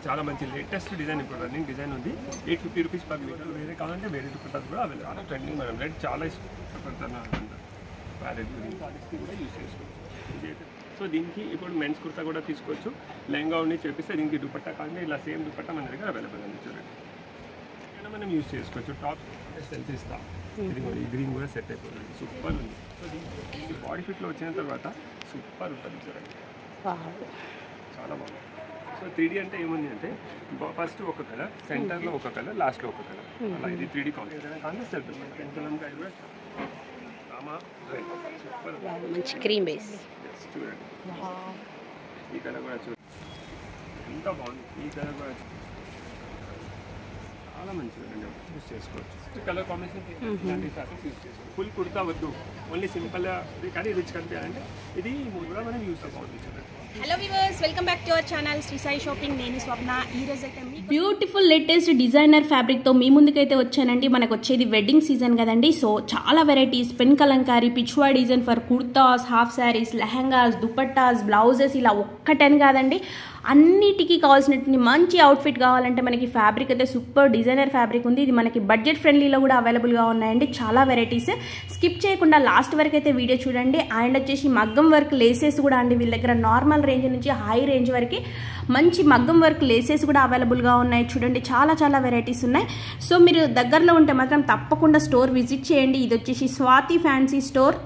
చాలా మంచి latest design ఇప్పుడు రన్నింగ్ డిజైన్ ఉంది. 850 రూపీస్ పర్ మీటర్. వేరే కావాలంటే వేరే దుపట్టాస్ కూడా అవైలబుల్. ట్రెండింగ్ మేడం, రెడ్ చాలా ఇష్టపడుతున్నా ప్యారెట్ గ్రీన్ సారీస్కి కూడా యూస్ చేసుకోవచ్చు. సో దీనికి ఇప్పుడు మెన్స్ కుర్తా కూడా తీసుకోవచ్చు. లెహంగా ఉండి చేపిస్తే దీనికి దుపట్టా కావాలంటే ఇలా సేమ్ దుపట్టా మన దగ్గర అవైలబుల్ ఉంది. చూడండి మనం యూస్ చేసుకోవచ్చు. టాప్ సెల్ఫ్ ఇస్తాం. ఇది కూడా ఈ గ్రీన్ కూడా సెట్ అయిపోతుంది, సూపర్ ఉంది. సో దీనికి బాడీ ఫిట్లో వచ్చిన తర్వాత సూపర్ ఉంటుంది. చూడండి చాలా బాగుంది. సో 3D అంటే ఏముంది అంటే ఫస్ట్ ఒక కలర్, సెంటర్లో ఒక కలర్, లాస్ట్లో ఒక కలర్, అలా ఇది 3D కాన్సెప్ట్. కానీ సెల్ఫ్ పెన్కలంకాయ కూడా సూపర్ మంచి క్రీమ్ బేస్. చూడండి ఈ కలర్ కూడా చూడండి ఎంత బాగుంది. ఈ కలర్ కూడా చాలా మంచిగా యూస్ చేసుకోవచ్చు. కలర్ కాంబినేషన్ ఇలాంటి ఫ్యాబ్రిక్స్ యూస్ చేసుకోవచ్చు. ఫుల్ కుర్తా వద్దు, ఓన్లీ సింపుల్గా కానీ రిచ్ కనిపించాలంటే ఇది కూడా మనం యూస్ చేసుకోవచ్చు. చూడండి. Hello viewers, welcome back to our channel Shri Sai shopping. నేను స్వప్న. ఈ రోజు అయితే బ్యూటిఫుల్ లేటెస్ట్ డిజైనర్ ఫ్యాబ్రిక్తో మీ ముందుకైతే వచ్చానండి. మనకు వచ్చేది వెడ్డింగ్ సీజన్ కదండి. సో చాలా varieties, pen kalamkari, pichwai design for kurtas, half saris, lehengas, dupattas, blouses, ఇలా ఒక్కటని కాదండి, అన్నిటికీ కావాల్సినటువంటి మంచి అవుట్ఫిట్ కావాలంటే మనకి ఫ్యాబ్రిక్ అయితే సూపర్ డిజైనర్ ఫ్యాబ్రిక్ ఉంది. ఇది మనకి బడ్జెట్ ఫ్రెండ్లీలో కూడా అవైలబుల్గా ఉన్నాయండి. చాలా వెరైటీస్. స్కిప్ చేయకుండా లాస్ట్ వరకు అయితే వీడియో చూడండి. అండ్ వచ్చేసి మగ్గం వర్క్ లేసెస్ కూడా అండి వీళ్ళ దగ్గర నార్మల్ రేంజ్ నుంచి హై రేంజ్ వరకు మంచి మగ్గం వర్క్ లేసెస్ కూడా అవైలబుల్గా ఉన్నాయి. చూడండి చాలా చాలా వెరైటీస్ ఉన్నాయి. సో మీరు దగ్గరలో ఉంటే మాత్రం తప్పకుండా స్టోర్ విజిట్ చేయండి. ఇది వచ్చేసి స్వాతి ఫ్యాన్సీ స్టోర్,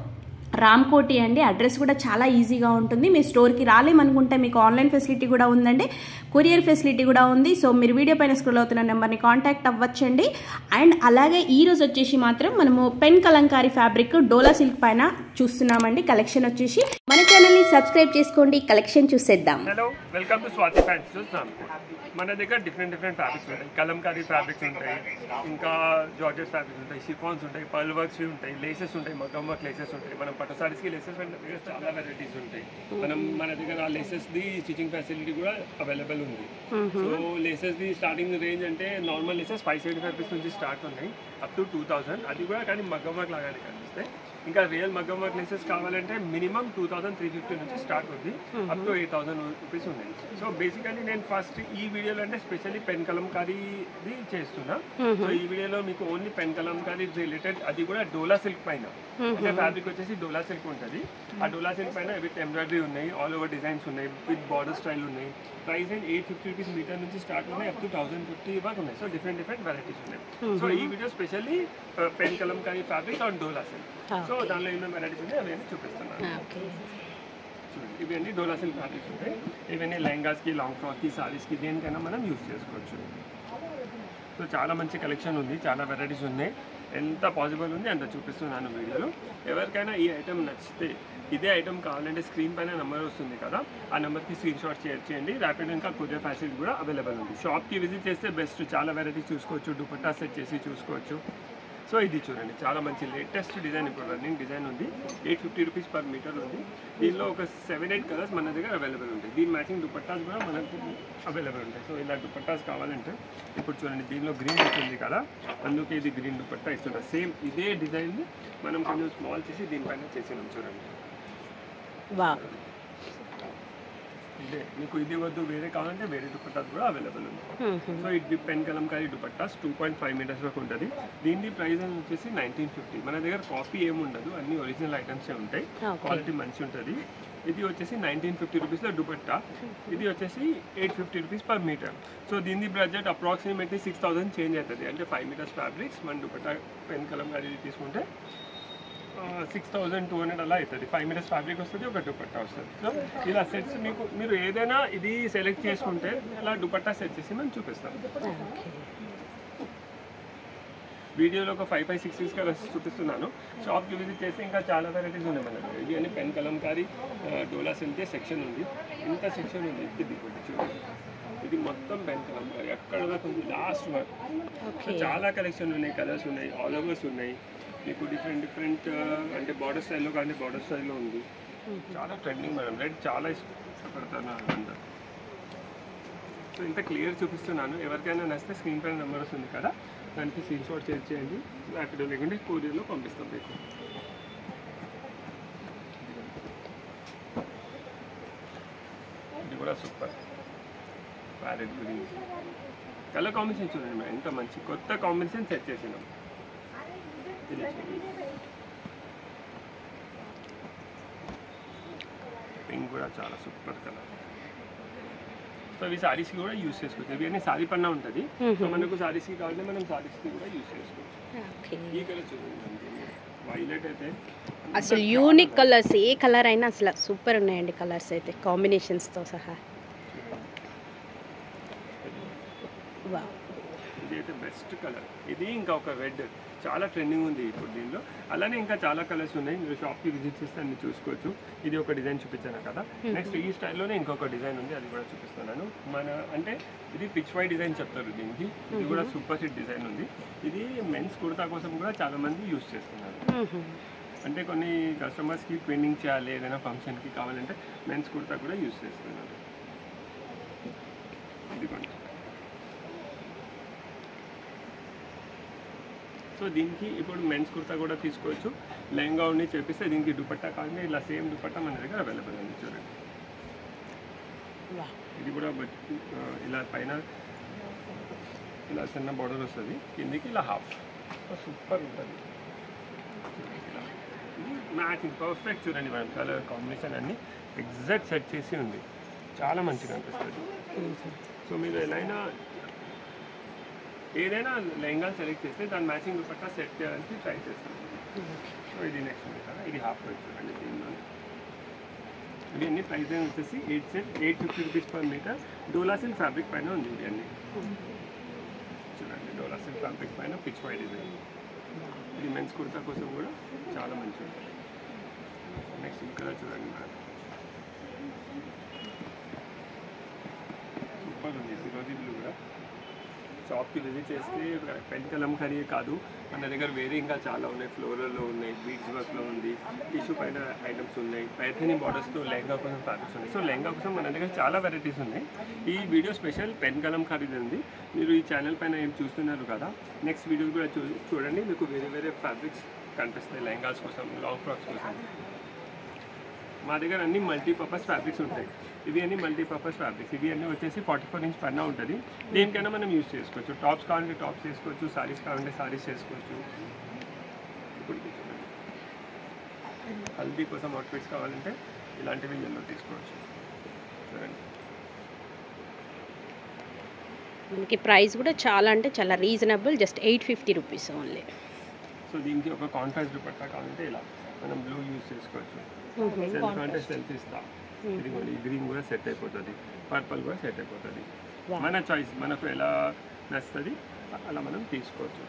రామ్కోటి అండి. అడ్రస్ కూడా చాలా ఈజీగా ఉంటుంది. మీ స్టోర్కి రాలేమనుకుంటే మీకు ఆన్లైన్ ఫెసిలిటీ కూడా ఉందండి, కొరియర్ ఫెసిలిటీ కూడా ఉంది. సో మీరు వీడియో పైన స్క్రోల్ అవుతున్న నెంబర్ని కాంటాక్ట్ అవ్వచ్చండి. అండ్ అలాగే ఈరోజు వచ్చేసి మాత్రం మనము పెన్ కలంకారీ ఫ్యాబ్రిక్ డోలా సిల్క్ పైన చూస్తున్నామండి. కలెక్షన్ వచ్చేసి మన ఛానల్ని సబ్స్క్రైబ్ చేసుకోండి, కలెక్షన్ చూసేద్దాం. Hello, welcome to Swathi fans. చూస్తున్నాం మన దగ్గర డిఫరెంట్ ఫ్యాబ్రిక్స్ ఉంటాయి. కలంకారీ ఫ్యాబ్రిక్స్ ఉంటాయి, ఇంకా జార్జెట్ ఫ్యాబ్రిక్స్ ఉంటాయి, షిఫాన్స్ ఉంటాయి, పర్ల్ వర్క్స్ ఉంటాయి, లేసెస్ ఉంటాయి, మగ్గం వర్క్ లేసెస్ ఉంటాయి. మనం పట్టు సారీస్కి లేసెస్ దగ్గర చాలా వెరైటీస్ ఉంటాయి. మన దగ్గర ఆ లేసెస్ది స్టిచింగ్ ఫెసిలిటీ కూడా అవైలబుల్ ఉంది. సో లేసెస్ది స్టార్టింగ్ రేంజ్ అంటే నార్మల్ లేసెస్ 575 రూపీస్ నుంచి స్టార్ట్ ఉన్నాయి అప్ టు 2000. అది కూడా కానీ మగ్గం వర్క్ లాగానే కనిపిస్తాయి. ఇంకా రియల్ మగ్గం వర్క్ లేసెస్ కావాలంటే మినిమం 2350 నుంచి స్టార్ట్ ఉంది, అప్ టు 8000 రూపీస్ ఉన్నాయి. సో బేసికలీ నేను ఫస్ట్ ఈ వీడియోలో అంటే స్పెషల్లీ పెన్ కలంకారీది చేస్తున్నా. సో ఈ వీడియోలో మీకు ఓన్లీ పెన్ కలంకారీ రిలేటెడ్, అది కూడా డోలా సిల్క్ పైన. అంటే ఫ్యాబ్రిక్ వచ్చేసి డోలా సిల్క్ ఉంటుంది. ఆ డోలా సిల్క్ పైన విత్ ఎంబ్రాయిడరీ ఉన్నాయి, ఆల్ ఓవర్ డిజైన్స్ ఉన్నాయి, విత్ బార్డర్ స్టైల్ ఉన్నాయి. ప్రైస్ అండ్ 850 రూపీస్ మీటర్ నుంచి స్టార్ట్ ఉన్నాయి, అప్ టు 1050 వరకు ఉన్నాయి. సో డిఫరెంట్ వెరైటీస్ ఉన్నాయి. సో ఈ video specially pen Kalamkari fabric and dola silk. So దానిలో ఏమేమి వెరైటీస్ ఉన్నాయి అవన్నీ చూపిస్తున్నాను. చూడండి, ఇవన్నీ డోలా సిల్క్ ఫ్యాబ్రిక్స్ ఉంటాయి. ఇవన్నీ లెహంగాస్కి, లాంగ్ ఫ్రాక్కి, సారీస్కి, దేనికైనా మనం యూస్ చేసుకోవచ్చు. సో చాలా మంచి కలెక్షన్ ఉంది, చాలా వెరైటీస్ ఉన్నాయి. ఎంత పాసిబుల్ ఉంది అంత చూపిస్తున్నాను వీడియోలో. ఎవరికైనా ఈ ఐటమ్ నచ్చితే, ఇదే ఐటమ్ కావాలంటే స్క్రీన్ పైన నెంబర్ వస్తుంది కదా, ఆ నెంబర్కి స్క్రీన్ షాట్ షేర్ చేయండి. ర్యాపిడ్ ఇంకా కొరియర్ ఫెసిలిటీ కూడా అవైలబుల్ ఉంది. షాప్కి విజిట్ చేస్తే బెస్ట్, చాలా వెరైటీస్ చూసుకోవచ్చు, దుపట్టా సెట్ చేసి చూసుకోవచ్చు. సో ఇది చూడండి, చాలా మంచి లేటెస్ట్ డిజైన్ ఇప్పుడు రన్నింగ్ డిజైన్ ఉంది. 850 రూపీస్ పర్ మీటర్ ఉంది. దీనిలో ఒక 7-8 కలర్స్ మన దగ్గర అవైలబుల్ ఉంటాయి. దీని మ్యాచింగ్ దుపట్టాస్ కూడా మనకు అవైలబుల్ ఉంటాయి. సో ఇలా దుపట్టాస్ కావాలంటే ఇప్పుడు చూడండి, దీనిలో గ్రీన్ వస్తుంది కదా, అందుకే ఇది గ్రీన్ దుపట్టా ఇస్తున్నారు. సేమ్ ఇదే డిజైన్ మనం కొంచెం స్మాల్ చేసి దీనిపైన చేసినాం. చూడండి ఇదే, మీకు ఇది వద్దు వేరే కావాలంటే వేరే దుపట్టాస్ కూడా అవైలబుల్ ఉంది. సో ఇది పెన్ కలంకారీ దుపట్టాస్ 2.5 మీటర్స్ వరకు ఉంటుంది. దీని ప్రైస్ వచ్చేసి 1950. మన దగ్గర కాపీ ఏమి ఉండదు, అన్ని ఒరిజినల్ ఐటమ్సే ఉంటాయి, క్వాలిటీ మంచి ఉంటుంది. ఇది వచ్చేసి 1950 రూపీస్లో దుపట్టా. ఇది వచ్చేసి 850 రూపీస్ పర్ మీటర్. సో దీని బడ్జెట్ అప్రాక్సిమేట్లీ 6000 చేంజ్ అవుతుంది. అంటే 5 మీటర్స్ ఫ్యాబ్రిక్స్ మన దుపట్టా పెన్ కలంకారీ తీసుకుంటే 6200 అలా అవుతుంది. 5 మీటర్స్ ఫ్యాబ్రిక్ వస్తుంది, ఒక దుపట్టా వస్తుంది. సో ఇలా సెట్స్ మీరు ఏదైనా ఇది సెలెక్ట్ చేసుకుంటే ఇలా దుపట్టా సెట్ చేసి మనం చూపిస్తాం. వీడియోలో ఒక 5-6 కలర్స్ చూపిస్తున్నాను. షాప్కి విజిట్ చేస్తే ఇంకా చాలా వెరైటీస్ ఉన్నాయి మన దగ్గర. ఇది అని పెన్ కలంకారీ డోలా సిల్క్ సెక్షన్ ఉంది, ఇంత సెక్షన్ ఉంది. ఇది చూడండి, ఇది మొత్తం పెన్ కలంకారీ అక్కడ దాకా ఉంది, లాస్ట్ వరకు. చాలా కలెక్షన్ ఉన్నాయి, కలర్స్ ఉన్నాయి, ఆల్ ఓవర్స్ ఉన్నాయి. మీకు డిఫరెంట్ అంటే బార్డర్ స్టైల్లో కానీ బార్డర్ స్టైల్లో ఉంది. చాలా ట్రెండింగ్ మేడం, రెడ్ చాలా ఇష్టపడతాను అందరూ. సో ఇంత క్లియర్ చూపిస్తున్నాను. ఎవరికైనా నచ్చితే స్క్రీన్ పైన నెంబర్ వస్తుంది కదా, దానికి స్క్రీన్ షాట్ షేర్ చేయండి. ర్యాపిడో లేకుంటే కొరియర్లో పంపిస్తాం మీకు. ఇది కూడా super parrot green colour combination చూడండి మేడం, ఎంత మంచి కొత్త కాంబినేషన్ సెట్ చేసినాం. ఇది పింక్ కూడా చాలా సూపర్ కలర్. సో ఇవి సారీస్కి కూడా యూస్ చేసుకోవచ్చు. ఇవి అన్ని సారీ పన్నా ఉంటుంది. సో మనకు సారీస్కి కావాలంటే మనం సారీస్కి కూడా యూస్ చేసుకోవచ్చు. ఈ కలర్ చూడండి, వైలెట్ అయితే అసలు యూనిక్ కలర్స్, ఏ కలర్ అయినా అసలు సూపర్ ఉన్నాయండి కలర్స్ అయితే కాంబినేషన్స్తో సహా. ఇది అయితే బెస్ట్ కలర్. ఇది ఇంకా ఒక రెడ్ చాలా ట్రెండింగ్ ఉంది ఇప్పుడు దీనిలో. అలానే ఇంకా చాలా కలర్స్ ఉన్నాయి, మీరు షాప్కి విజిట్ చేస్తే అన్ని చూసుకోవచ్చు. ఇది ఒక డిజైన్ చూపించాను కదా. నెక్స్ట్ ఈ స్టైల్లోనే ఇంకొక డిజైన్ ఉంది, అది కూడా చూపిస్తున్నాను. అంటే ఇది పిచ్ వై డిజైన్ చెప్తారు దీనికి. ఇది కూడా సూపర్ హిట్ డిజైన్ ఉంది. ఇది మెన్స్ కుర్తా కోసం కూడా చాలా మంది యూస్ చేస్తున్నారు. అంటే కొన్ని కస్టమర్స్కి ట్విన్నింగ్ చేయాలి, ఏదైనా ఫంక్షన్కి కావాలంటే మెన్స్ కుర్తా కూడా యూస్ చేస్తున్నారు. ఇదిగోండి. సో దీనికి ఇప్పుడు మెన్స్ కుర్తా కూడా తీసుకోవచ్చు. లెహంగా ఉండి చేపిస్తే దీనికి దుపట్టా కావాలంటే ఇలా సేమ్ దుపట్టా మన దగ్గర అవైలబుల్ ఉంది. చూడండి, ఇది కూడా ఇలా పైన ఇలా చిన్న బార్డర్ వస్తుంది, కిందికి ఇలా హాఫ్. సూపర్ ఉంటుంది. ఇది మ్యాచింగ్ పర్ఫెక్ట్. చూడండి మేడం, కలర్ కాంబినేషన్ అన్ని ఎగ్జాక్ట్ సెట్ చేసి ఉంది, చాలా మంచిగా అనిపిస్తుంది. సో మీరు ఏదైనా లెహంగా సెలెక్ట్ చేస్తే దాని మ్యాచింగ్ దుపట్టా సెట్ చేయడానికి ట్రై చేస్తాం. సో ఇది నెక్స్ట్ ఉంది కదా, ఇది హాఫ్ వైట్ చూడండి. దీనిలో ఇది అన్ని ప్రైస్ వచ్చేసి 850 రూపీస్ పర్ మీటర్. డోలా సిల్క్ ఫ్యాబ్రిక్ పైన ఉంది ఇది అన్ని. చూడండి, డోలా సిల్క్ ఫ్యాబ్రిక్ పైన పిచ్ వై డిజైన్. ఇది మెన్స్ కుర్తా కోసం కూడా చాలా మంచిగా ఉంటుంది. నెక్స్ట్ ఇక్కడ చూడండి మేడం, సూపర్ ఉంది. ఫిరోజీ బ్లూ కూడా షాప్కి విజిట్ చేస్తే పెన్ కలంకారీ కాదు, మన దగ్గర వేరే ఇంకా చాలా ఉన్నాయి. ఫ్లోరల్లో ఉన్నాయి, బీడ్స్ వర్క్లో ఉంది, టిష్యూ పైన ఐటమ్స్ ఉన్నాయి, పైథానీ బార్డర్స్తో లెహంగా కోసం ఫ్యాబ్రిక్స్ ఉన్నాయి. సో లెహంగా కోసం మన దగ్గర చాలా వెరైటీస్ ఉన్నాయి. ఈ వీడియో స్పెషల్ పెన్ కలంకారీది ఉంది. మీరు ఈ ఛానల్ పైన ఏం చూస్తున్నారు కదా, నెక్స్ట్ వీడియోస్ కూడా చూడండి, మీకు వేరే వేరే ఫ్యాబ్రిక్స్ కనిపిస్తాయి. లెహంగాస్ కోసం, లాంగ్ ఫ్రాక్స్ కోసం మా దగ్గర అన్ని మల్టీపర్పస్ ఫ్యాబ్రిక్స్ ఉంటాయి. ఇవి అన్ని మల్టీపర్పస్ ఫ్యాబ్రిక్స్. ఇవి అన్నీ వచ్చేసి 44 ఇంచ్ పైన ఉంటుంది. దేనికైనా మనం యూజ్ చేసుకోవచ్చు. టాప్స్ కావాలంటే టాప్స్ చేసుకోవచ్చు, సారీస్ కావాలంటే సారీస్ చేసుకోవచ్చు. ఇప్పుడు హల్దీ కోసం అవుట్ఫిట్స్ కావాలంటే ఇలాంటివి ఎల్లో తీసుకోవచ్చు. చూడండి, మనకి ప్రైస్ కూడా చాలా అంటే చాలా reasonable, just 850 rupees only. So దీనికి ఒక కాంట్రాస్ట్ దుపట్టా కావాలంటే ఇలా మనం బ్లూ యూజ్ చేసుకోవచ్చు. సెల్ఫ్ అంటే సెల్ఫ్ ఇస్తా. ఇది గ్రీన్ కూడా సెట్ అయిపోతుంది, పర్పుల్ కూడా సెట్ అయిపోతుంది. మన చాయిస్, మనకు ఎలా నచ్చుతుంది అలా మనం తీసుకోవచ్చు.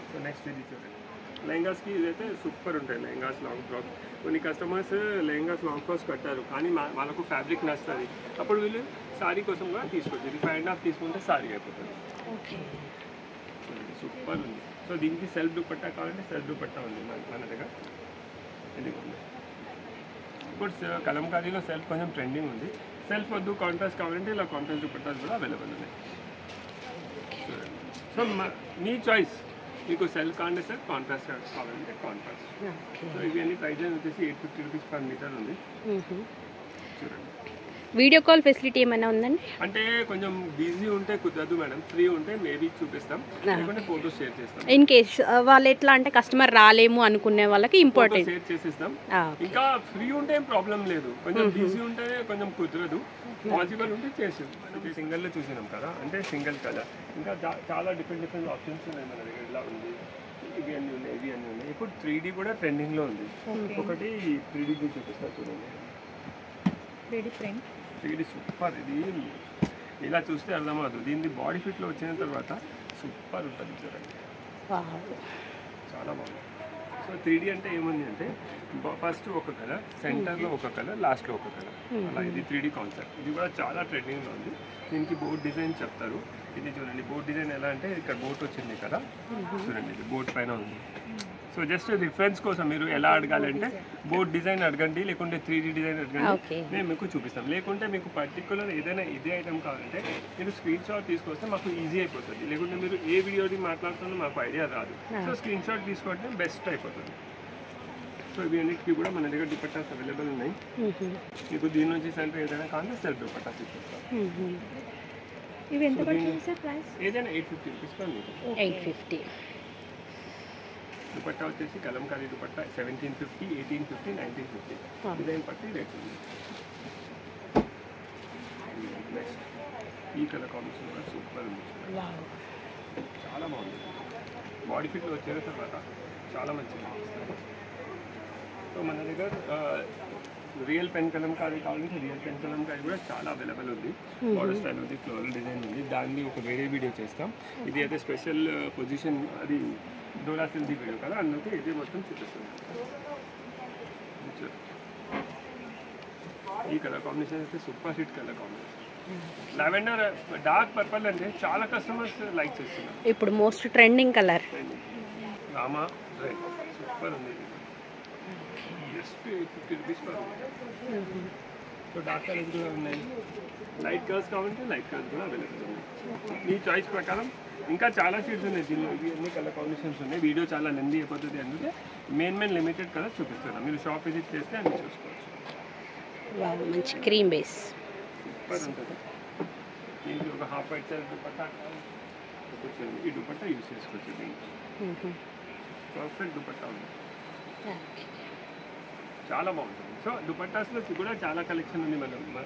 సో నెక్స్ట్ ఇది చూడండి, లెహంగాస్కి ఇదైతే సూపర్ ఉంటాయి. Lehengas, long frocks. కొన్ని కస్టమర్స్ లెహంగాస్, లాంగ్ ఫ్రాక్స్ కట్టారు కానీ వాళ్ళకు ఫ్యాబ్రిక్ నచ్చుతుంది, అప్పుడు వీళ్ళు సారీ కోసం కూడా తీసుకోవచ్చు. ఇది 5.5 తీసుకుంటే సారీ అయిపోతుంది. సూపర్ ఉంది. సో దీనికి సెల్ఫ్ దుపట్టా కావాలంటే సెల్ఫ్ దుపట్టా ఉంది మన దగ్గర. ఇది ఉంది. ఇప్పుడు కలంకారీలో సెల్ఫ్ కొంచెం ట్రెండింగ్ ఉంది. సెల్ఫ్ వద్దు, కాంట్రాస్ట్ కావాలంటే ఇలా కాంట్రాస్ట్ దుపట్టాస్ కూడా అవైలబుల్ ఉన్నాయి. చూడండి, సో మీ చాయిస్. మీకు సెల్ఫ్ కావాలంటే సెల్ఫ్, కాంట్రాస్ట్ కావాలంటే కాంట్రాస్ట్. సో ఇవి అన్ని ప్రైజెస్ వచ్చేసి 850 రూపీస్ పర్ మీటర్ ఉంది. చూడండి, వీడియో కాల్ ఫెసిలిటీ ఏమైనా ఉందండి? అంటే కొంచెం బిజీ ఉంటే కుదరదు మేడం, ఫ్రీ ఉంటే మేబీ చూపిస్తాం, లేకుంటే ఫోటోస్ షేర్ చేస్తాం. ఇన్ కేస్ వాళ్ళు ఎట్లా అంటే కస్టమర్ రాలేము అనుకునే వాళ్ళకి ఇంపార్టెంట్ షేర్ చేసేస్తాం. ఇంకా ఫ్రీ ఉంటే ఏం ప్రాబ్లం లేదు, కొంచెం బిజీ ఉంటే కొంచెం కుదరదు. పాసిబుల్ ఉంటే చేసాం. సింగిల్లో చూసినాం కదా, అంటే సింగిల్ కలర్. ఇంకా చాలా డిఫరెంట్ ఆప్షన్స్ ఉన్నాయి మన దగ్గర. ఇలా ఉంది, ఇవి అన్నీ ఉన్నాయి, ఇవి అన్నీ ఉన్నాయి. ఇప్పుడు 3D కూడా ట్రెండింగ్లో ఉంది. ఒకటి 3D చూపిస్తా చూడండి. 3D super. ఇది ఇలా చూస్తే అర్థమవుతుంది. దీన్ని బాడీ ఫిట్లో వచ్చిన తర్వాత సూపర్ ఉంటుంది. చూడండి, చాలా బాగుంది. సో 3D అంటే ఏముంది అంటే ఫస్ట్ ఒక కలర్, సెంటర్లో ఒక కలర్, లాస్ట్లో ఒక కలర్, అలా ఇది 3D కాన్సెప్ట్. ఇది కూడా చాలా ట్రెండింగ్లో ఉంది. దీనికి బోట్ డిజైన్ చెప్తారు. ఇది చూడండి, బోట్ డిజైన్ ఎలా అంటే ఇక్కడ బోట్ వచ్చింది కదా, చూడండి ఇది బోట్ పైన ఉంది. సో జస్ట్ రిఫరెన్స్ కోసం మీరు ఎలా అడగాలంటే బోట్ డిజైన్ అడగండి, లేకుంటే 3D డిజైన్ అడగండి, మేము మీకు చూపిస్తాం. లేకుంటే మీకు పర్టికులర్ ఏదైనా ఇదే ఐటమ్ కావాలంటే మీరు స్క్రీన్ షాట్ తీసుకొస్తే మాకు ఈజీ అయిపోతుంది. లేకుంటే మీరు ఏ వీడియోది మాట్లాడుతున్నా మాకు ఐడియా రాదు. సో స్క్రీన్ షాట్ తీసుకుంటే బెస్ట్ అయిపోతుంది. సో ఇవి అన్నిటికీ కూడా మన దగ్గర దుపట్టాస్ అవైలబుల్ ఉన్నాయి. మీకు దీని నుంచి సెల్ఫ్ ఏదైనా కావాలంటే సెల్ఫ్ దుపట్టాస్ ఇస్తాం. ఇవి ఎంత పడుతుంది సార్ ప్రైస్? ఏదైనా 850 రూపీస్ పర్ మీటర్. 850. దుపట్టా వచ్చేసి కలంకారీ దుపట్టా 1750, 1850, 1950 డిజైన్ బట్టి రేట్ ఉంది. నెక్స్ట్ ఈ కలర్ కాంబినేషన్ కూడా సూపర్ ఉంది, చాలా బాగుంది. బాడీ ఫిట్లో వచ్చిన తర్వాత చాలా మంచిగా అనిపిస్తుంది. సో మన దగ్గర రియల్ పెన్ కలంకారీ కావాలంటే రియల్ పెన్ కలంకారీ కూడా చాలా అవైలబుల్ ఉంది. బార్డర్ స్టైల్ ఉంది, ఫ్లోరల్ డిజైన్ ఉంది. దాన్ని ఒక వేరే వీడియో చేస్తాం. ఇది అయితే స్పెషల్ పొజిషన్, అది డోలా సిల్క్ వీడియో కదా, అందుకే ఇది మొత్తం చూపిస్తుంది. ఈ కలర్ కాంబినేషన్ అయితే super hit colour combination. Lavender dark purple అంటే చాలా కస్టమర్స్ లైక్ చేస్తున్నారు. ఇప్పుడు most trending colour Rama red super ఉంది. Just 850 rupees per. So dark colours కూడా ఉన్నాయి. లైట్ కలర్స్ కావాలంటే లైట్ కలర్స్ కూడా అవైలబుల్ ఉన్నాయి. మీ చాయిస్ ప్రకారం ఇంకా చాలా షేడ్స్ ఉన్నాయి దీనిలో. ఇవి అన్ని కలర్ కాంబినేషన్స్ ఉన్నాయి. వీడియో చాలా లెందీ అయిపోతుంది, అందుకే మెయిన్ లిమిటెడ్ కలర్స్ చూపిస్తున్నాను. మీరు షాప్ విజిట్ చేస్తే అన్ని చూసుకోవచ్చు. మంచి క్రీమ్ బేస్ సూపర్ ఉంటుంది. దీనికి ఒక హాఫ్ వైట్ సైజ్ దుపట్టా వచ్చింది. ఈ దుపట్టా యూజ్ చేసుకోవచ్చు. దీనికి పర్ఫెక్ట్ దుపట్టా ఉంది, చాలా బాగుంటుంది. సో దుపట్టాస్లో కూడా చాలా కలెక్షన్ ఉంది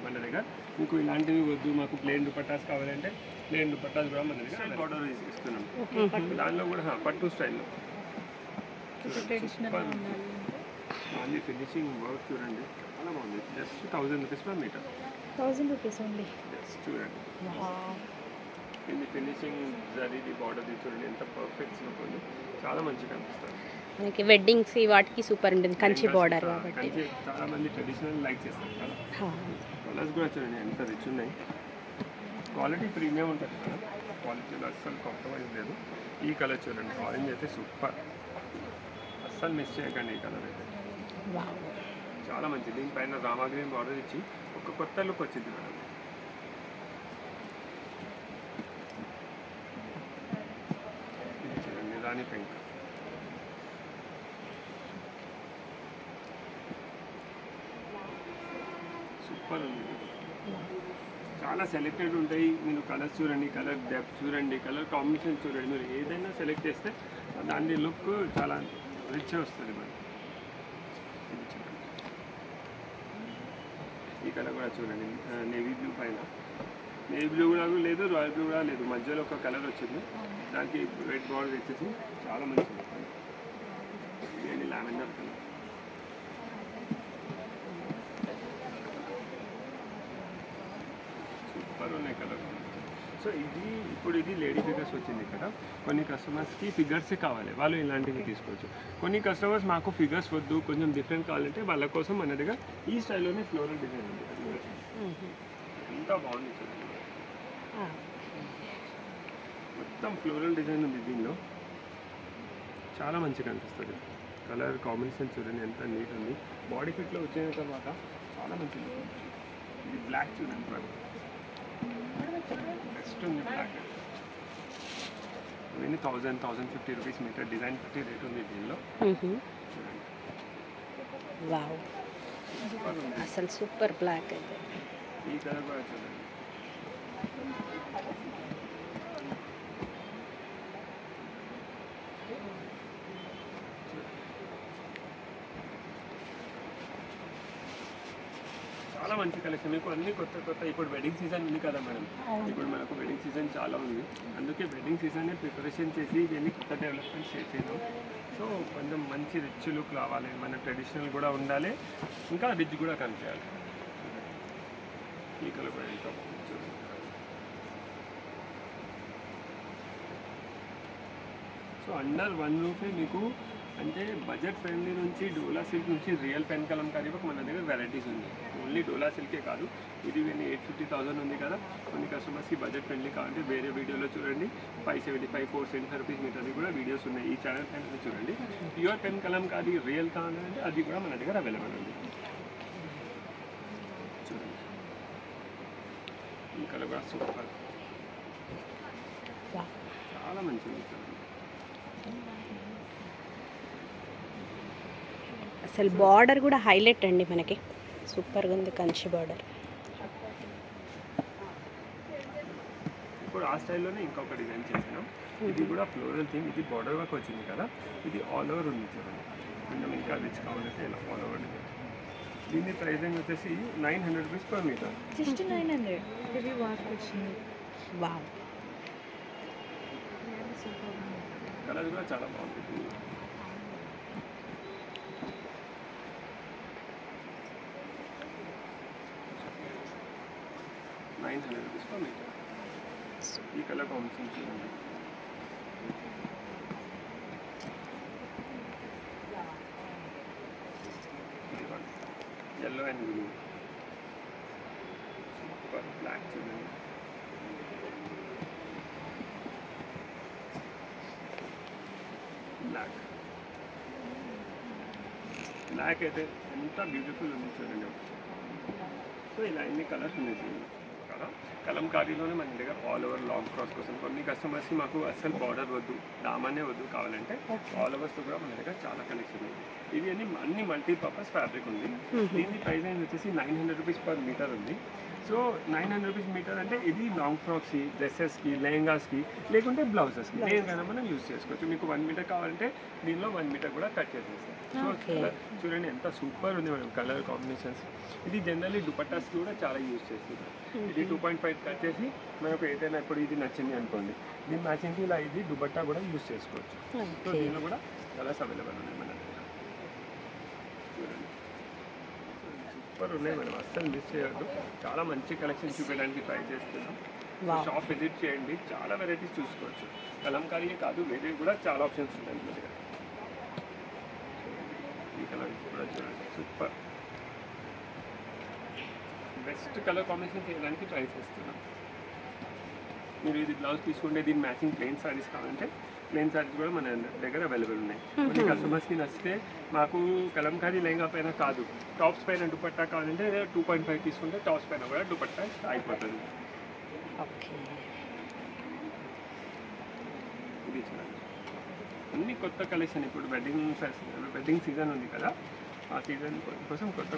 మన దగ్గర. మీకు ఇలాంటివి వద్దు, మాకు ప్లెయిన్ దుపట్టాస్ కావాలంటే ప్లెయిన్ దుపట్టాస్ కూడా మన దగ్గర బార్డర్ ఇస్తున్నాం. దానిలో కూడా పట్టు స్టైల్లో మళ్ళీ ఫినిషింగ్ వర్క్ చూడండి, చాలా బాగుంది. Just 1000 rupees per metre. 1000 rupees only. Just చూడండి ఇది ఫినిషింగ్ జరిగి బార్డర్ చూడండి ఎంత పర్ఫెక్ట్ లుక్ ఉంది, చాలా మంచిగా అనిపిస్తుంది. మనకి వెడ్డింగ్స్ వాటికి సూపర్ ఉంటుంది, కంచి బార్డర్ కాబట్టి. చాలా మంది ట్రెడిషనల్ లైక్ చేస్తారు కదా. కలర్స్ కూడా చూడండి ఎంత రిచ్ ఉన్నాయి. క్వాలిటీ ప్రీమియం ఉంటుంది కదా, క్వాలిటీలో అస్సలు కాంప్రమైజ్ లేదు. ఈ కలర్ చూడండి, ఆరెంజ్ అయితే సూపర్, అస్సలు మిస్ చేయకండి. ఈ కలర్ అయితే చాలా మంచిది. దీనిపైన రామా గ్రీన్ బార్డర్ ఇచ్చి ఒక కొత్త లుక్ వచ్చింది మేడం. ఇది చూడండి రాణి పింక్, సూపర్ ఉంది. చాలా సెలెక్టెడ్ ఉంటాయి. మీరు కలర్స్ చూడండి, కలర్ డెప్త్ చూడండి, కలర్ కాంబినేషన్ చూడండి. మీరు ఏదైనా సెలెక్ట్ చేస్తే దాని లుక్ చాలా రిచ్ వస్తుంది మరి. ఈ కలర్ కూడా చూడండి, నేవీ బ్లూ పైన, నేవీ బ్లూ కూడా లేదు, రాయల్ బ్లూ కూడా లేదు, మధ్యలో ఒక కలర్ వచ్చింది. దానికి రెడ్ బార్డర్ వచ్చేసి చాలా మంచిది. ఇదేంటి లావెండర్ కలర్, సూపర్ ఉన్నాయి కలర్. సో ఇది లేడీ ఫిగర్స్ వచ్చింది ఇక్కడ. కొన్ని కస్టమర్స్కి ఫిగర్సే కావాలి, వాళ్ళు ఇలాంటివి తీసుకోవచ్చు. కొన్ని కస్టమర్స్ మాకు ఫిగర్స్ వద్దు, కొంచెం డిఫరెంట్ కావాలంటే వాళ్ళ కోసం మన దగ్గర ఈ స్టైల్లోనే ఫ్లోరల్ డిజైన్ ఉంది. ఎంత బాగుంది చూడండి, మొత్తం ఫ్లోరల్ డిజైన్ ఉంది దీనిలో, చాలా మంచిగా అనిపిస్తుంది. కలర్ కాంబినేషన్ చూడండి ఎంత నీట్ ఉంది. బాడీ ఫిట్లో వచ్చిన తర్వాత చాలా మంచిగా ఉంది. ఇది బ్లాక్ చూడండి, బెస్ట్ ఉంది బ్లాక్. ఇవన్నీ 1000-1050 రూపీస్ మీటర్, డిజైన్ బట్టి రేట్ ఉంది దీనిలో. అసలు సూపర్ బ్లాక్ అయితే. ఈ కలర్ కూడా చూడండి, చాలా మంచి కలెక్షన్. మీకు అన్ని కొత్త ఇప్పుడు వెడ్డింగ్ సీజన్ ఉంది కదా మేడం, ఇప్పుడు మనకు వెడ్డింగ్ సీజన్ చాలా ఉంది. అందుకే వెడ్డింగ్ సీజన్ ప్రిపరేషన్ చేసి ఇవన్నీ కొత్త డెవలప్మెంట్స్ చేసేది. సో కొంచెం మంచి రిచ్ లుక్ రావాలి, మన ట్రెడిషనల్ కూడా ఉండాలి, ఇంకా రిచ్ కూడా కనిపించాలి. ఈ కలర్ కూడా ఎంత బాగుంది చూడండి. సో అండర్ 1 రూపీ మీకు అంటే బడ్జెట్ ఫ్రెండ్లీ నుంచి డోలా సిల్క్ నుంచి రియల్ పెన్ కలంకారీ వరకు మన దగ్గర వెరైటీస్ ఉంది. ఓన్లీ డోలా సిల్కే కాదు, ఇది 850,000 ఉంది కదా. కొన్ని కస్టమర్స్కి బడ్జెట్ ఫ్రెండ్లీ కావాలంటే వేరే వీడియోలో చూడండి, 575, 475 రూపీస్ మీటర్ది కూడా వీడియోస్ ఉన్నాయి. ఈ ఛానల్ పైన చూడండి. ప్యూర్ పెన్ కలంకారీ రియల్ కావాలంటే అది కూడా మన దగ్గర అవైలబుల్ ఉంది. చూడండి ఈ కలర్ కూడా సూపర్, చాలా మంచిది. అసలు బార్డర్ కూడా హైలైట్ అండి, మనకి సూపర్గా ఉంది కంచి బార్డర్. ఇప్పుడు ఆ స్టైల్లోనే ఇంకొక డిజైన్ చేసినాం. ఇది కూడా ఫ్లోరల్ థీమ్, ఇది బార్డర్ వర్క్ వచ్చింది కదా, ఇది ఆల్ ఓవర్ ఉంది చూడండి. కొంచెం ఇంకా రిచ్ కావాలంటే ఇలా ఆల్ ఓవర్ డిజైన్. దీని ప్రైజింగ్ వచ్చేసి 900 రూపీస్ పర్ మీటర్. జస్ట్ 900 ఇది వర్క్ వచ్చింది. వావ్, కలర్ కూడా చాలా బాగుంటుంది. ₹900 పర్ మీటర్. ఈ కలర్ కాంబినేషన్ చూడండి. yellow and blue. Super black చూడండి. బ్లాక్ అయితే ఎంత బ్యూటిఫుల్ ఉంది చూడండి. సో ఇలా ఎన్ని కలర్స్ ఉన్నాయి చూడండి కదా. కలంకారీలోనే మన దగ్గర ఆల్ ఓవర్ లాంగ్ ఫ్రాక్స్ కోసం కొన్ని కస్టమర్స్కి మాకు అసలు బార్డర్ వద్దు, దామానే వద్దు కావాలంటే ఆల్ ఓవర్స్తో కూడా మన దగ్గర చాలా కలెక్షన్ ఉంది. ఇవి అన్ని మల్టీపర్పస్ ఫ్యాబ్రిక్ ఉంది. దీని ప్రైస్ వచ్చేసి 900 రూపీస్ పర్ మీటర్ ఉంది. సో 900 రూపీస్ మీటర్ అంటే ఇది లాంగ్ ఫ్రాక్స్కి, డ్రెస్సెస్కి, లెహంగాస్కి, లేకుంటే బ్లౌజెస్కి దేనికైనా మనం యూస్ చేసుకోవచ్చు. మీకు 1 మీటర్ కావాలంటే దీనిలో 1 మీటర్ కూడా కట్ చేసేస్తాం. సో చూడండి ఎంత సూపర్ ఉంది మేడం కలర్ కాంబినేషన్స్. ఇది జనరల్లీ దుపట్టాస్కి కూడా చాలా యూస్ చేస్తుంది. ఇది 2.5 కట్ చేసి మనకు ఏదైనా ఇప్పుడు ఇది నచ్చింది అనుకోండి, దీని మ్యాచింగ్కి ఇలా ఇది దుపట్టా కూడా యూస్ చేసుకోవచ్చు. సో దీనిలో కూడా కలర్స్ అవైలబుల్ ఉన్నాయి మన దగ్గర. చూడండి సూపర్ ఉన్నాయి మేడం, అస్సలు మిస్ చేయొద్దు. చాలా మంచి కలెక్షన్ చూపించడానికి ట్రై చేస్తున్నాం. షాప్ విజిట్ చేయండి, చాలా వెరైటీస్ చూసుకోవచ్చు. కలంకారీయే కాదు వేరే కూడా చాలా ఆప్షన్స్ ఉంటాయి మన దగ్గర. ఈ కలర్ కూడా చూడండి సూపర్ బెస్ట్ కలర్ కాంబినేషన్ చేయడానికి ట్రై చేస్తున్నాం. మీరు ఇది బ్లౌజ్ తీసుకుంటే దీని మ్యాచింగ్ ప్లెయిన్ సారీస్ కావాలంటే ప్లెయిన్ సారీస్ కూడా మన దగ్గర అవైలబుల్ ఉన్నాయి. కొన్ని కస్టమర్స్కి నచ్చితే మాకు కలంకారీ లెహంగా పైన కాదు, టాప్స్ పైన దుపట్టా కావాలంటే 2.5 తీసుకుంటే టాప్స్ పైన కూడా దుపట్టా అయిపోతుంది. ఇది చూడండి అన్ని కొత్త కలెక్షన్. ఇప్పుడు వెడ్డింగ్ సీజన్ ఉంది కదా, ఆ సీజన్ కోసం కొత్త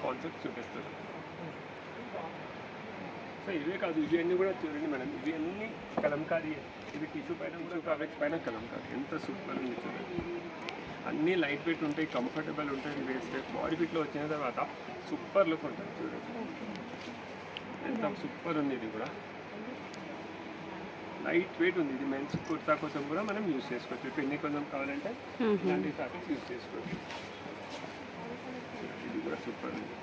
కాన్సెప్ట్ చూపిస్తారు. సో ఇవే కాదు, ఇవి అన్నీ కూడా చూడండి మేడం, ఇవి అన్నీ కలంకారీ. ఇవి టిష్యూ పైన కూడా ఫ్యాబ్రిక్స్ పైన కలంకారీ. ఎంత సూపర్ ఉంది చూడండి. అన్నీ లైట్ వెయిట్ ఉంటాయి, కంఫర్టబుల్ ఉంటాయి. వేస్తే బాడీ ఫిట్లో వచ్చిన తర్వాత సూపర్ లుక్ ఉంటుంది చూడండి. ఎంత సూపర్ ఉంది. ఇది కూడా లైట్ వెయిట్ ఉంది. ఇది మెన్స్ కుర్తా కోసం కూడా మనం యూజ్ చేసుకోవచ్చు. పెన్ని కొంచెం కావాలంటే ఇలాంటి ఫ్యాబ్రిక్స్ యూజ్ చేసుకోవచ్చు. ఇది కూడా సూపర్ ఉంది.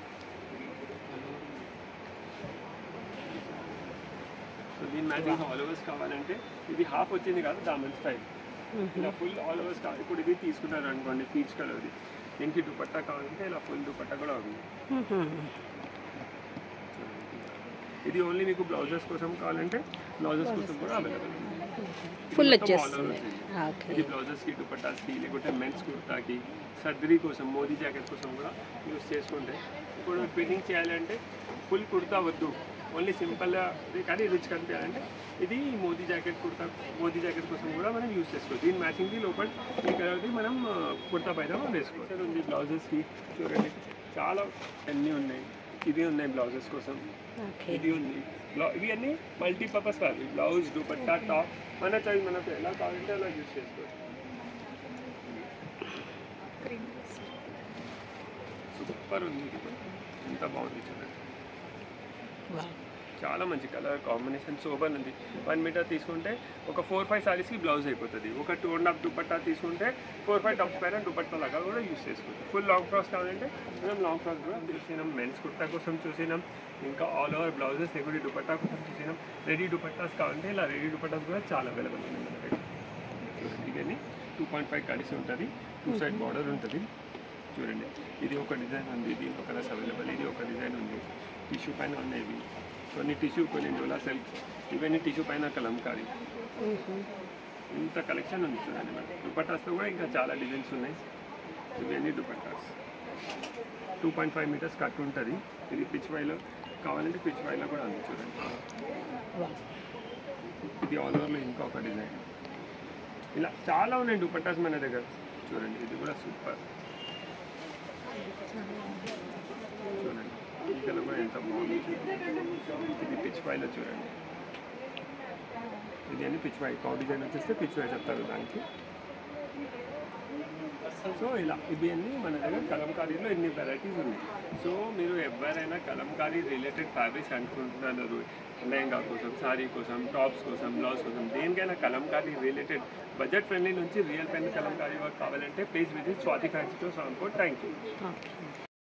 సో దీని మ్యాచింగ్ ఆల్ ఓవర్స్ కావాలంటే ఇది హాఫ్ వచ్చింది కాదు, దామన్ స్టైల్. ఇలా ఫుల్ ఆల్ ఓవర్స్ కావాలి. ఇప్పుడు ఇది తీసుకున్నారు అనుకోండి పీచ్ కలర్ది, దీనికి దుపట్టా కావాలంటే ఇలా ఫుల్ దుపట్టా కూడా ఉంది. ఇది ఓన్లీ మీకు బ్లౌజెస్ కోసం కావాలంటే బ్లౌజెస్ కోసం కూడా అవైలబుల్ ఉంది. ఫుల్ వచ్చేస్తుంది. ఇది బ్లౌజెస్కి, దుపట్టాస్కి, లేకుంటే మెన్స్ కుర్తాకి, సర్జరీ కోసం, మోదీ జాకెట్ కోసం కూడా యూస్ చేసుకుంటే. ఇప్పుడు ఫిట్టింగ్ చేయాలంటే ఫుల్ కుర్తా వద్దు, ఓన్లీ సింపుల్గా కానీ రిచ్ కనిపించాలంటే ఇది మోదీ జాకెట్ కోసం కూడా మనం యూస్ చేసుకోవచ్చు. దీని మ్యాచింగ్కి లోపల ఈ కలర్ది మనం కుర్తా పైన వేసుకోవచ్చు. ఉంది బ్లౌజెస్కి చూడండి చాలా అన్నీ ఉన్నాయి. ఇది ఉన్నాయి బ్లౌజెస్ కోసం, ఇది ఉంది. ఇవి అన్నీ మల్టీపర్పస్ కాదు, బ్లౌజ్, దుపట్టా, టాప్ మన చాయిస్ మనకు ఎలా కావాలంటే అలా యూస్ చేసుకోవచ్చు. సూపర్ ఉంది. ఇది ఎంత బాగుంది చూడండి. చాలా మంచి కలర్ కాంబినేషన్, సోబర్ ఉంది. 1 మీటర్ తీసుకుంటే ఒక 4-5 సారీస్కి బ్లౌజ్ అయిపోతుంది. ఒక 2.5 దుపట్టా తీసుకుంటే 4-5 టాప్స్ పైన దుపట్టా లాగా కూడా యూస్ చేసుకోవచ్చు. ఫుల్ లాంగ్ ఫ్రాక్స్ కావాలంటే మనం లాంగ్ ఫ్రాక్స్ కూడా చూసినాం, మెన్స్ కుర్తా కోసం చూసినాం, ఇంకా ఆల్ ఓవర్ బ్లౌజెస్ లేకుంటే దుపట్టా కోసం చూసినాం. రెడీ దుపట్టాస్ కావాలంటే ఇలా రెడీ దుపట్టాస్ కూడా చాలా అవైలబుల్ ఉంది మన దగ్గర. ఇవన్నీ 2.5 కలిసి ఉంటుంది, 2 సైడ్ బార్డర్ ఉంటుంది చూడండి. ఇది ఒక డిజైన్ ఉంది, దీంట్లో కలర్స్ అవైలబుల్. ఇది ఒక డిజైన్ ఉంది, టిష్యూ పైన ఉన్నాయి. కొన్ని టిష్యూ, కొన్ని డోలా సిల్క్, ఇవన్నీ టిష్యూ పైన కలంకారీ. ఇంత కలెక్షన్ ఉంది చూడండి మేడం. దుపట్టాస్లో కూడా ఇంకా చాలా డిజైన్స్ ఉన్నాయి. ఇవన్నీ దుపట్టాస్ 2.5 మీటర్స్ కట్ ఉంటుంది. ఇది పిచ్ వైలో కావాలంటే పిచ్ వైలో కూడా ఉంది చూడండి. ఇది ఆల్ ఓవర్లో ఇంకొక డిజైన్. ఇలా చాలా ఉన్నాయి దుపట్టాస్ మన దగ్గర చూడండి. ఇది కూడా సూపర్ చూడండి. ఈ కలర్ కూడా ఎంత బాగుంది చూడండి. ఇది పిచ్ వైలో చూడండి. ఇది అన్ని పిచ్వాయి. కౌ డిజైన్ వచ్చేస్తే పిచ్వాయి చెప్తారు దానికి. సో ఇలా ఇవి అన్నీ మన దగ్గర కలంకారీలో ఎన్ని వెరైటీస్ ఉన్నాయి. సో మీరు ఎవరైనా కలంకారీ రిలేటెడ్ ఫ్యాబ్రిక్స్ అనుకుంటున్నారు, లెహంగా కోసం, శారీ కోసం, టాప్స్ కోసం, బ్లౌజ్ కోసం, దేనికైనా కలంకారీ రిలేటెడ్ బడ్జెట్ ఫ్రెండ్లీ నుంచి రియల్ పెన్ కలంకారీ వర్క్ కావాలంటే please visit Swathi fancy store, Ramkote. Thank you.